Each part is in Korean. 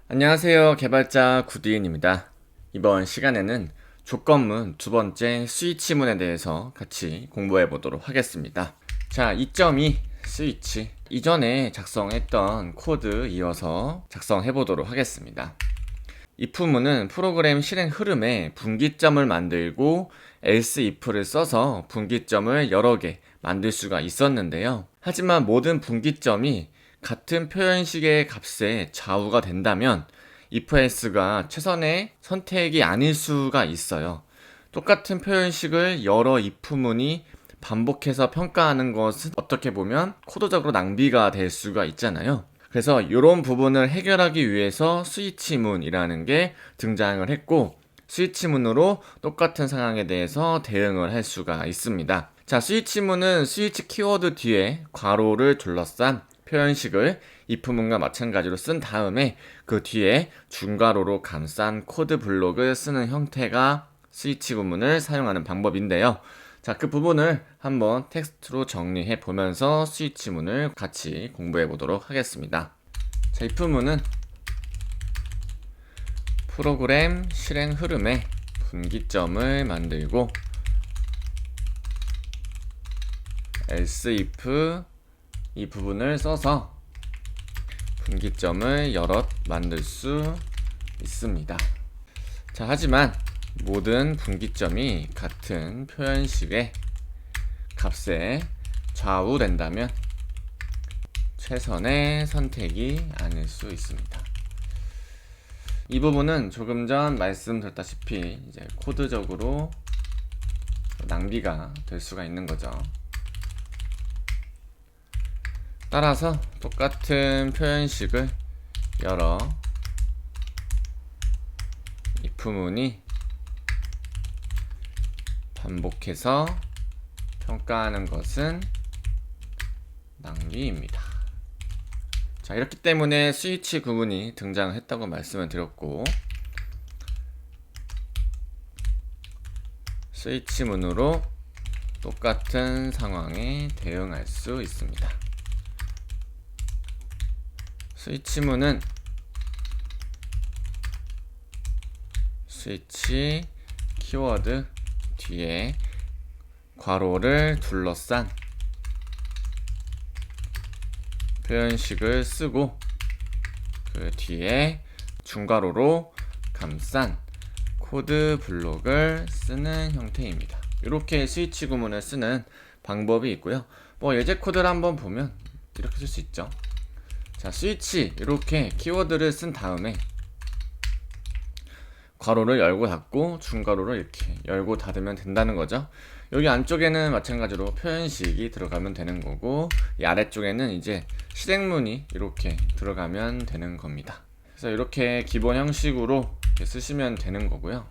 안녕하세요. 개발자 구디인입니다. 이번 시간에는 조건문 두 번째 스위치문에 대해서 같이 공부해 보도록 하겠습니다. 자, 2.2 스위치. 이전에 작성했던 코드 이어서 작성해 보도록 하겠습니다. if문은 프로그램 실행 흐름에 분기점을 만들고 else if를 써서 분기점을 여러 개 만들 수가 있었는데요. 하지만 모든 분기점이 같은 표현식의 값에 좌우가 된다면 if else가 최선의 선택이 아닐 수가 있어요. 똑같은 표현식을 여러 if문이 반복해서 평가하는 것은 어떻게 보면 코드적으로 낭비가 될 수가 있잖아요. 그래서 이런 부분을 해결하기 위해서 스위치문이라는 게 등장을 했고, 스위치문으로 똑같은 상황에 대해서 대응을 할 수가 있습니다. 자, 스위치문은 스위치 키워드 뒤에 괄호를 둘러싼 표현식을 if문과 마찬가지로 쓴 다음에 그 뒤에 중괄호로 감싼 코드 블록을 쓰는 형태가 스위치 구문을 사용하는 방법인데요. 자, 그 부분을 한번 텍스트로 정리해 보면서 스위치문을 같이 공부해 보도록 하겠습니다. 자, if문은 프로그램 실행 흐름에 분기점을 만들고 else if 이 부분을 써서 분기점을 여럿 만들 수 있습니다. 자, 하지만 모든 분기점이 같은 표현식의 값에 좌우된다면 최선의 선택이 아닐 수 있습니다. 이 부분은 조금 전 말씀드렸다시피 이제 코드적으로 낭비가 될 수가 있는 거죠. 따라서 똑같은 표현식을 여러 if문이 반복해서 평가하는 것은 낭비입니다. 자, 이렇기 때문에 스위치 구문이 등장했다고 말씀을 드렸고, 스위치문으로 똑같은 상황에 대응할 수 있습니다. 스위치문은 스위치 키워드 뒤에 괄호를 둘러싼 표현식을 쓰고 그 뒤에 중괄호로 감싼 코드 블록을 쓰는 형태입니다. 이렇게 스위치 구문을 쓰는 방법이 있고요. 예제 코드를 한번 보면 이렇게 쓸 수 있죠. 자, 스위치 이렇게 키워드를 쓴 다음에 괄호를 열고 닫고 중괄호를 이렇게 열고 닫으면 된다는 거죠. 여기 안쪽에는 마찬가지로 표현식이 들어가면 되는 거고, 이 아래쪽에는 이제 실행문이 이렇게 들어가면 되는 겁니다. 그래서 이렇게 기본 형식으로 이렇게 쓰시면 되는 거고요.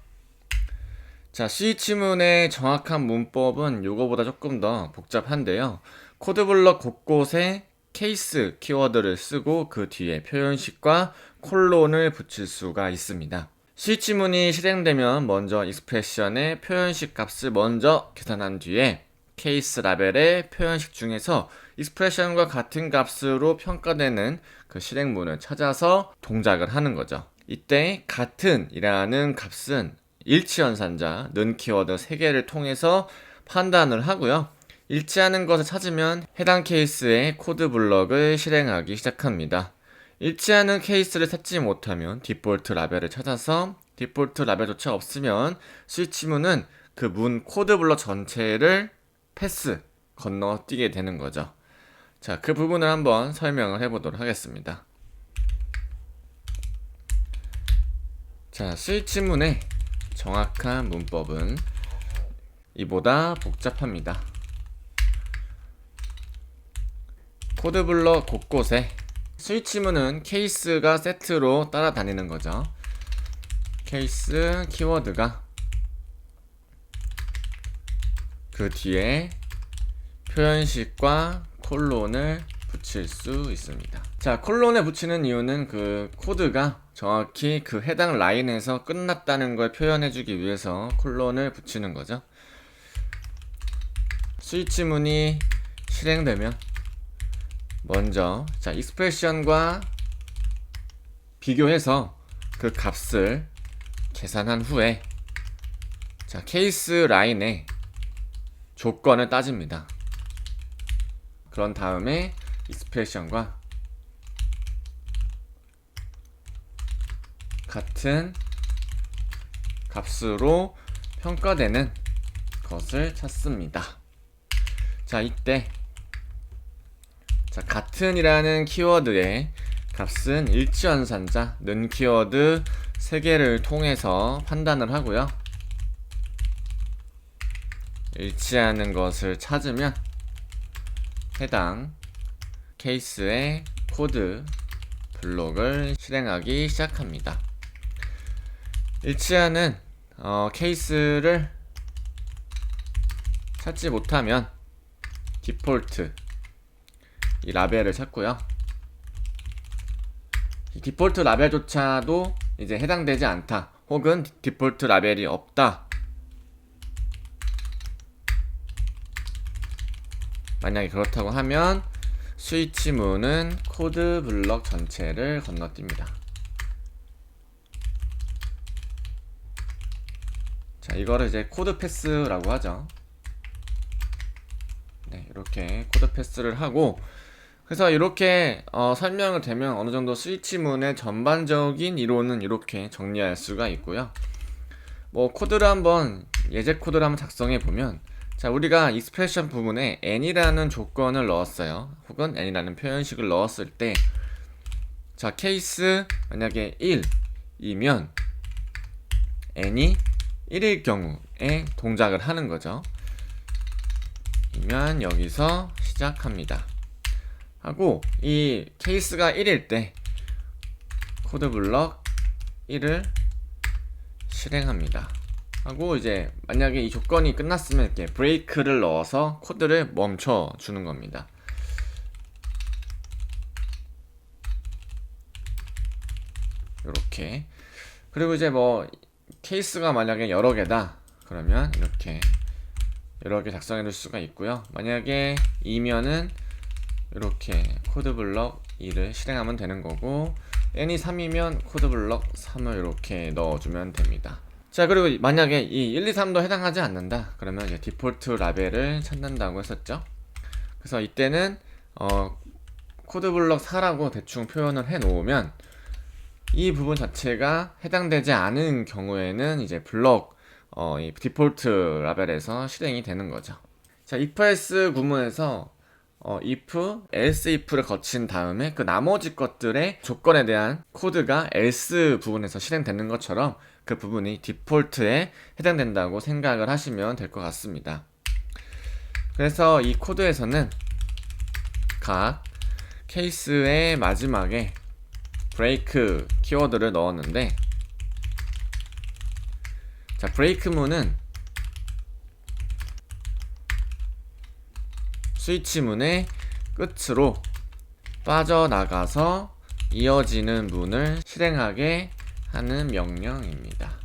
자, 스위치문의 정확한 문법은 이거보다 조금 더 복잡한데요. 코드블럭 곳곳에 케이스 키워드를 쓰고 그 뒤에 표현식과 콜론을 붙일 수가 있습니다. 스위치문이 실행되면 먼저 익스프레션의 표현식 값을 먼저 계산한 뒤에 케이스 라벨의 표현식 중에서 익스프레션과 같은 값으로 평가되는 그 실행문을 찾아서 동작을 하는 거죠. 이때 같은 이라는 값은 일치연산자, 는 키워드 3개를 통해서 판단을 하고요. 일치하는 것을 찾으면 해당 케이스의 코드 블럭을 실행하기 시작합니다. 일치하는 케이스를 찾지 못하면 디폴트 라벨을 찾아서, 디폴트 라벨조차 없으면 스위치문은 그 문 코드 블럭 전체를 패스, 건너뛰게 되는 거죠. 자, 그 부분을 한번 설명을 해보도록 하겠습니다. 자, 스위치문의 정확한 문법은 이보다 복잡합니다. 코드 블럭 곳곳에 스위치문은 케이스가 세트로 따라다니는 거죠. 케이스 키워드가 그 뒤에 표현식과 콜론을 붙일 수 있습니다. 자, 콜론에 붙이는 이유는 그 코드가 정확히 그 해당 라인에서 끝났다는 걸 표현해주기 위해서 콜론을 붙이는 거죠. 스위치문이 실행되면 먼저 자 익스프레션과 비교해서 그 값을 계산한 후에 자 케이스 라인에 조건을 따집니다. 그런 다음에 익스프레션과 같은 값으로 평가되는 것을 찾습니다. 자 이때 자 같은이라는 키워드의 값은 일치연산자 는 키워드 3개를 통해서 판단을 하고요. 일치하는 것을 찾으면 해당 케이스의 코드 블록을 실행하기 시작합니다. 일치하는 케이스를 찾지 못하면 디폴트 이 라벨을 찾고요. 이 디폴트 라벨조차도 이제 해당되지 않다 혹은 디폴트 라벨이 없다 만약에 그렇다고 하면 스위치문은 코드 블럭 전체를 건너뜁니다. 자 이거를 이제 코드 패스라고 하죠. 네, 이렇게 코드 패스를 하고 그래서 이렇게 설명을 되면 어느 정도 스위치문의 전반적인 이론은 이렇게 정리할 수가 있고요. 뭐 코드를 한번 예제 코드를 한번 작성해 보면 자 우리가 익스프레션 부분에 n이라는 조건을 넣었어요. 혹은 n이라는 표현식을 넣었을 때 자 케이스 만약에 1이면 n이 1일 경우에 동작을 하는 거죠. 이면 여기서 시작합니다. 하고 이 케이스가 1일 때 코드 블럭 1을 실행합니다. 하고 이제 만약에 이 조건이 끝났으면 이렇게 브레이크를 넣어서 코드를 멈춰 주는 겁니다. 이렇게 그리고 이제 뭐 케이스가 만약에 여러 개다 그러면 이렇게 여러 개 작성해 둘 수가 있고요. 만약에 2면은 이렇게 코드 블럭 2를 실행하면 되는 거고 n이 3이면 코드 블럭 3을 이렇게 넣어주면 됩니다. 자 그리고 만약에 이 1, 2, 3도 해당하지 않는다 그러면 이제 디폴트 라벨을 찾는다고 했었죠. 그래서 이때는 코드 블럭 4라고 대충 표현을 해 놓으면 이 부분 자체가 해당되지 않은 경우에는 이제 블럭 이 디폴트 라벨에서 실행이 되는 거죠. 자 if else 구문에서 if, else if를 거친 다음에 그 나머지 것들의 조건에 대한 코드가 else 부분에서 실행되는 것처럼 그 부분이 디폴트에 해당된다고 생각을 하시면 될 것 같습니다. 그래서 이 코드에서는 각 케이스의 마지막에 브레이크 키워드를 넣었는데 자 브레이크문은 스위치문의 끝으로 빠져나가서 이어지는 문을 실행하게 하는 명령입니다.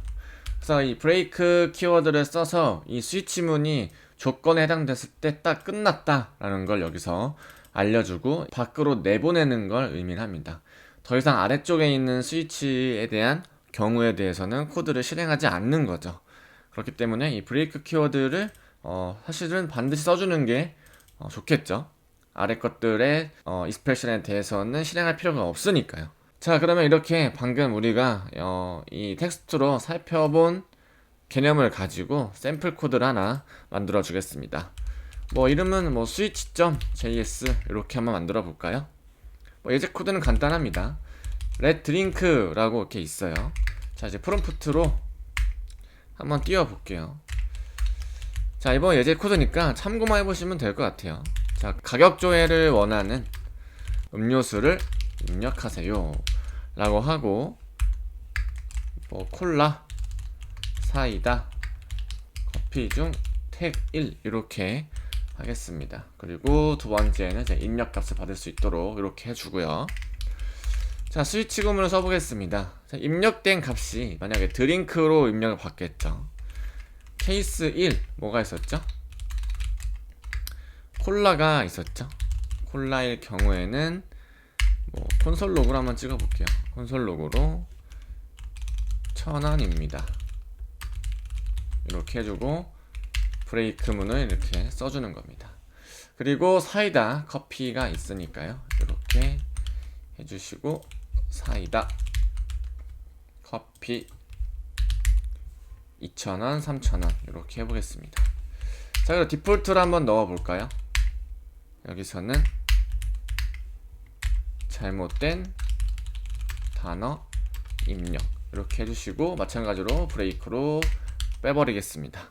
그래서 이 브레이크 키워드를 써서 이 스위치문이 조건에 해당됐을 때 딱 끝났다 라는 걸 여기서 알려주고 밖으로 내보내는 걸 의미합니다. 더 이상 아래쪽에 있는 스위치에 대한 경우에 대해서는 코드를 실행하지 않는 거죠. 그렇기 때문에 이 브레이크 키워드를 사실은 반드시 써주는 게 좋겠죠. 아래 것들의 익스프레션에 대해서는 실행할 필요가 없으니까요. 자 그러면 이렇게 방금 우리가 이 텍스트로 살펴본 개념을 가지고 샘플 코드를 하나 만들어 주겠습니다. 뭐 이름은 뭐 switch.js 이렇게 한번 만들어 볼까요? 뭐 예제 코드는 간단합니다. let drink라고 이렇게 있어요. 자 이제 프롬프트로 한번 띄워 볼게요. 자 이번 예제 코드니까 참고만 해보시면 될 것 같아요. 자 가격 조회를 원하는 음료수를 입력하세요 라고 하고 뭐 콜라, 사이다, 커피 중 택 1 이렇게 하겠습니다. 그리고 두 번째는 이제 입력값을 받을 수 있도록 이렇게 해주고요. 자 스위치 구문을 써보겠습니다. 자, 입력된 값이 만약에 드링크로 입력을 받겠죠. 케이스 1 뭐가 있었죠? 콜라가 있었죠. 콜라일 경우에는 뭐 콘솔 로그로 한번 찍어볼게요. 콘솔 로그로 1000원입니다. 이렇게 해주고 브레이크 문을 이렇게 써주는 겁니다. 그리고 사이다 커피가 있으니까요. 이렇게 해주시고 사이다 커피 2,000원, 3,000원 이렇게 해보겠습니다. 자, 그리고 디폴트로 한번 넣어볼까요? 여기서는 잘못된 단어 입력 이렇게 해주시고 마찬가지로 브레이크로 빼버리겠습니다.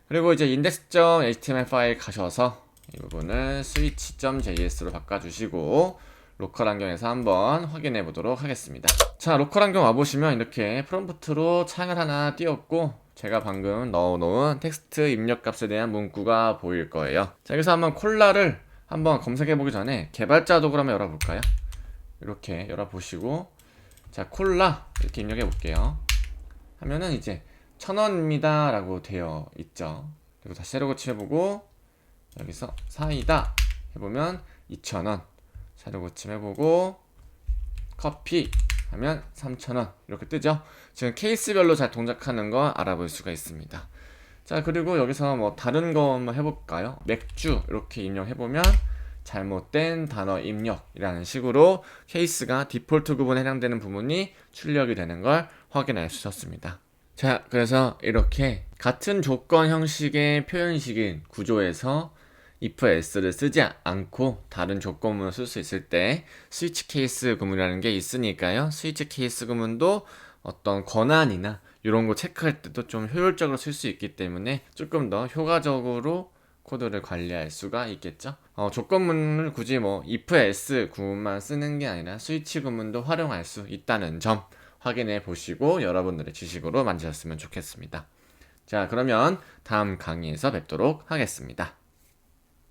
그리고 이제 index.html 파일 가셔서 이 부분을 switch.js로 바꿔주시고 로컬 환경에서 한번 확인해 보도록 하겠습니다. 자, 로컬 환경 와보시면 이렇게 프롬프트로 창을 하나 띄웠고 제가 방금 넣어놓은 텍스트 입력 값에 대한 문구가 보일 거예요. 자, 여기서 한번 콜라를 한번 검색해 보기 전에 개발자 도구를 한번 열어볼까요? 이렇게 열어보시고 자, 콜라 이렇게 입력해 볼게요. 하면은 이제 1,000원입니다 라고 되어 있죠. 그리고 다시 새로 고침해보고 여기서 사이다 해보면 2,000원, 새로 고침해보고 커피 하면 3,000원 이렇게 뜨죠. 지금 케이스별로 잘 동작하는 거 알아볼 수가 있습니다. 자, 그리고 여기서 뭐 다른 거 한번 해볼까요? 맥주 이렇게 입력해보면 잘못된 단어 입력이라는 식으로 케이스가 디폴트 구분에 해당되는 부분이 출력이 되는 걸 확인할 수 있었습니다. 자, 그래서 이렇게 같은 조건 형식의 표현식인 구조에서 if else를 쓰지 않고 다른 조건문을 쓸 수 있을 때 스위치 케이스 구문이라는 게 있으니까요. 스위치 케이스 구문도 어떤 권한이나 이런 거 체크할 때도 좀 효율적으로 쓸 수 있기 때문에 조금 더 효과적으로 코드를 관리할 수가 있겠죠. 조건문을 굳이 뭐 if else 구문만 쓰는 게 아니라 스위치 구문도 활용할 수 있다는 점 확인해 보시고 여러분들의 지식으로 만드셨으면 좋겠습니다. 자, 그러면 다음 강의에서 뵙도록 하겠습니다.